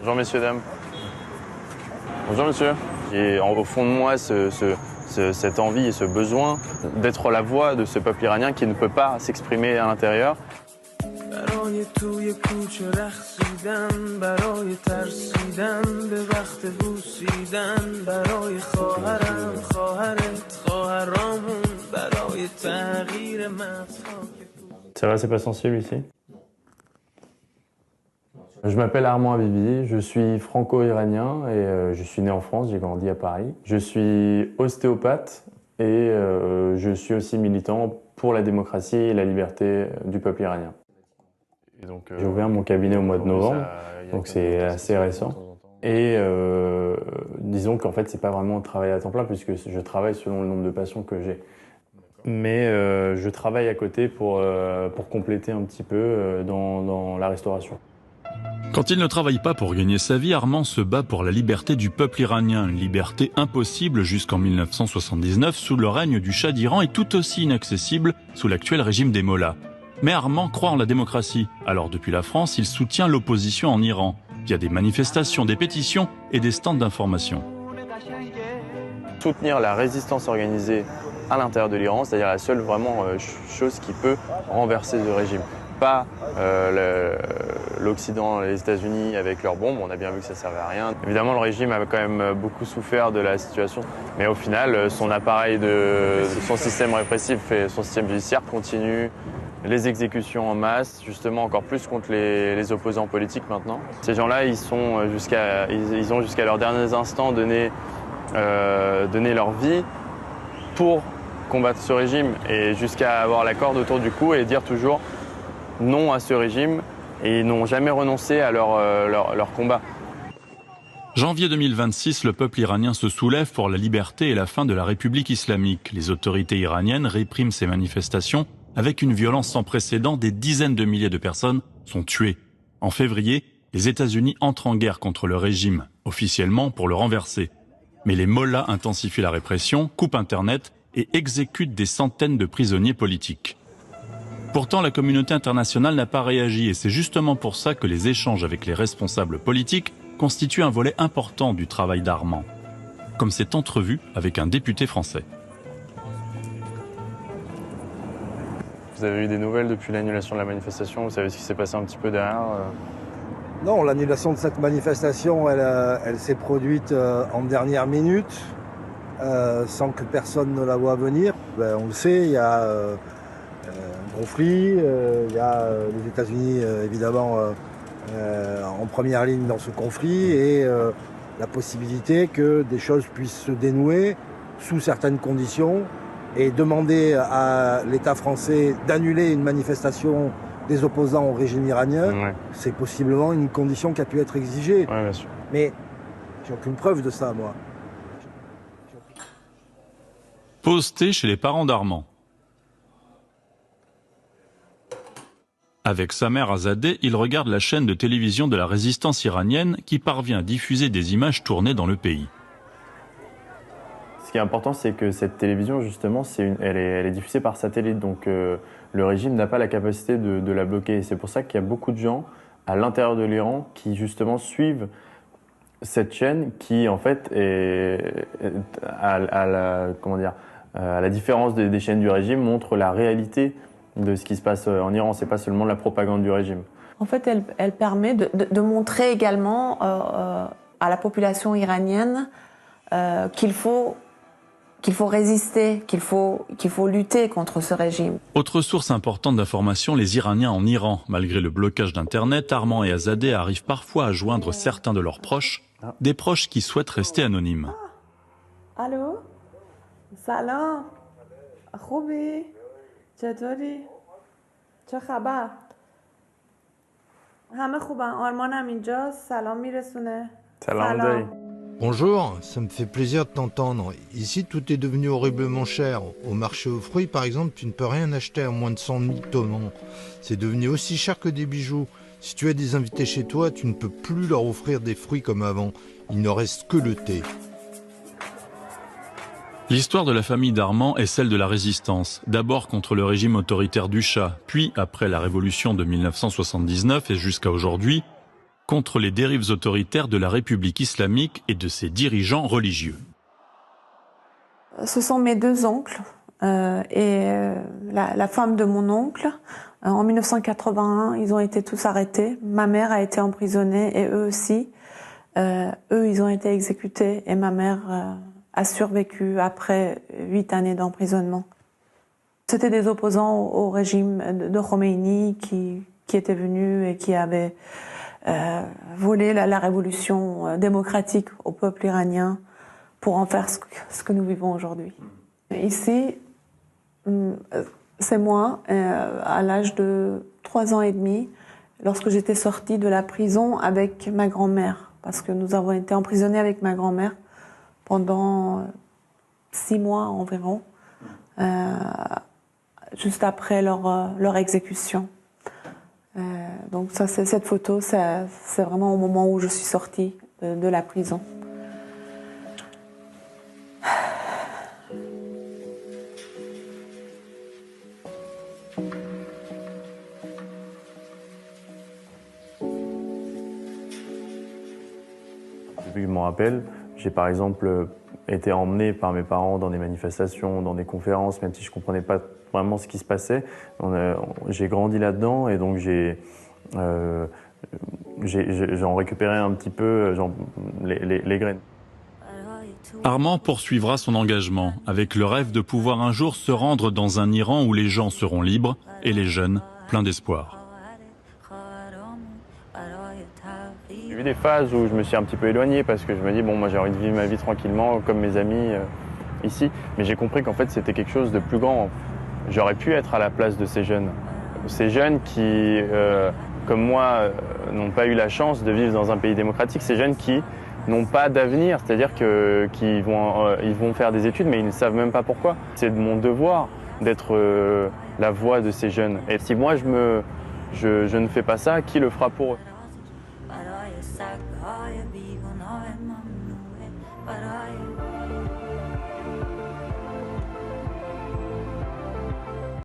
Bonjour messieurs, dames. Bonjour monsieur. J'ai au fond de moi cette envie et ce besoin d'être la voix de ce peuple iranien qui ne peut pas s'exprimer à l'intérieur. Ça va, c'est pas sensible ici? Je m'appelle Armand Habibi, je suis franco-iranien et je suis né en France, j'ai grandi à Paris. Je suis ostéopathe et je suis aussi militant pour la démocratie et la liberté du peuple iranien. J'ai ouvert mon cabinet au mois de novembre, donc c'est assez récent. Et disons qu'en fait, c'est pas vraiment un travail à temps plein puisque je travaille selon le nombre de patients que j'ai. Mais je travaille à côté pour compléter un petit peu dans la restauration. Quand il ne travaille pas pour gagner sa vie, Armand se bat pour la liberté du peuple iranien, une liberté impossible jusqu'en 1979 sous le règne du Shah d'Iran et tout aussi inaccessible sous l'actuel régime des mollahs. Mais Armand croit en la démocratie, alors depuis la France, il soutient l'opposition en Iran, via des manifestations, des pétitions et des stands d'information. Soutenir la résistance organisée à l'intérieur de l'Iran, c'est-à-dire la seule vraiment chose qui peut renverser ce régime. Pas l'Occident, les États-Unis avec leurs bombes, on a bien vu que ça ne servait à rien. Évidemment, le régime a quand même beaucoup souffert de la situation, mais au final, son appareil, son système répressif et son système judiciaire continue. Les exécutions en masse, justement encore plus contre les opposants politiques maintenant. Ces gens-là, ils ont jusqu'à leurs derniers instants donné leur vie pour combattre ce régime et jusqu'à avoir la corde autour du cou et dire toujours non à ce régime, et ils n'ont jamais renoncé à leur combat. Janvier 2026, le peuple iranien se soulève pour la liberté et la fin de la République islamique. Les autorités iraniennes répriment ces manifestations avec une violence sans précédent. Des dizaines de milliers de personnes sont tuées. En février, les États-Unis entrent en guerre contre le régime, officiellement pour le renverser. Mais les mollahs intensifient la répression, coupent Internet et exécutent des centaines de prisonniers politiques. Pourtant, la communauté internationale n'a pas réagi et c'est justement pour ça que les échanges avec les responsables politiques constituent un volet important du travail d'Armand. Comme cette entrevue avec un député français. Vous avez eu des nouvelles depuis l'annulation de la manifestation? Vous savez ce qui s'est passé un petit peu derrière? Non, l'annulation de cette manifestation, elle s'est produite en dernière minute, sans que personne ne la voie venir. On le sait, il y a un conflit, il y a les États-Unis évidemment en première ligne dans ce conflit et la possibilité que des choses puissent se dénouer sous certaines conditions et demander à l'État français d'annuler une manifestation des opposants au régime iranien, ouais. C'est possiblement une condition qui a pu être exigée. Ouais, bien sûr. Mais j'ai aucune preuve de ça, moi. Posté chez les parents d'Armand. Avec sa mère Azadeh, il regarde la chaîne de télévision de la résistance iranienne qui parvient à diffuser des images tournées dans le pays. Ce qui est important, c'est que cette télévision, justement, elle est diffusée par satellite, donc le régime n'a pas la capacité de la bloquer. C'est pour ça qu'il y a beaucoup de gens à l'intérieur de l'Iran qui, justement, suivent cette chaîne qui, en fait, à la différence des chaînes du régime, montre la réalité de ce qui se passe en Iran. C'est pas seulement la propagande du régime. En fait, elle permet de montrer également à la population iranienne qu'il faut résister, qu'il faut lutter contre ce régime. Autre source importante d'information, les Iraniens en Iran. Malgré le blocage d'Internet, Armand et Azadeh arrivent parfois à joindre certains de leurs proches, des proches qui souhaitent rester anonymes. Allô? Salam. خوبی؟ چطوری؟ چه خبر؟ همه خوبن. آرمانم اینجاست. سلام میرسونه. سلام. Bonjour, ça me fait plaisir de t'entendre. Ici, tout est devenu horriblement cher. Au marché aux fruits, par exemple, tu ne peux rien acheter à moins de 100 000 toman. C'est devenu aussi cher que des bijoux. Si tu as des invités chez toi, tu ne peux plus leur offrir des fruits comme avant. Il ne reste que le thé. L'histoire de la famille d'Armand est celle de la résistance. D'abord contre le régime autoritaire du Shah, puis après la révolution de 1979 et jusqu'à aujourd'hui, contre les dérives autoritaires de la République islamique et de ses dirigeants religieux. Ce sont mes deux oncles et la femme de mon oncle. En 1981, ils ont été tous arrêtés. Ma mère a été emprisonnée et eux aussi. Eux, ils ont été exécutés et ma mère a survécu après 8 années d'emprisonnement. C'était des opposants au régime de Khomeini qui étaient venus et qui avaient volé la révolution démocratique au peuple iranien pour en faire ce que nous vivons aujourd'hui. Ici, c'est moi, à l'âge de 3 ans et demi, lorsque j'étais sortie de la prison avec ma grand-mère, parce que nous avons été emprisonnés avec ma grand-mère pendant 6 mois environ, juste après leur exécution. Donc ça, cette photo, c'est vraiment au moment où je suis sortie de la prison. Depuis que je m'en rappelle, j'ai par exemple été emmené par mes parents dans des manifestations, dans des conférences, même si je ne comprenais pas vraiment ce qui se passait. J'ai grandi là-dedans et donc j'ai en récupéré un petit peu les graines. Armand poursuivra son engagement avec le rêve de pouvoir un jour se rendre dans un Iran où les gens seront libres et les jeunes pleins d'espoir. J'ai eu des phases où je me suis un petit peu éloigné parce que je me dis bon, moi j'ai envie de vivre ma vie tranquillement comme mes amis ici, mais j'ai compris qu'en fait c'était quelque chose de plus grand. J'aurais pu être à la place de ces jeunes qui, comme moi, n'ont pas eu la chance de vivre dans un pays démocratique, ces jeunes qui n'ont pas d'avenir, c'est-à-dire qu'ils vont faire des études mais ils ne savent même pas pourquoi. C'est de mon devoir d'être la voix de ces jeunes. Et si moi je ne fais pas ça, qui le fera pour eux ?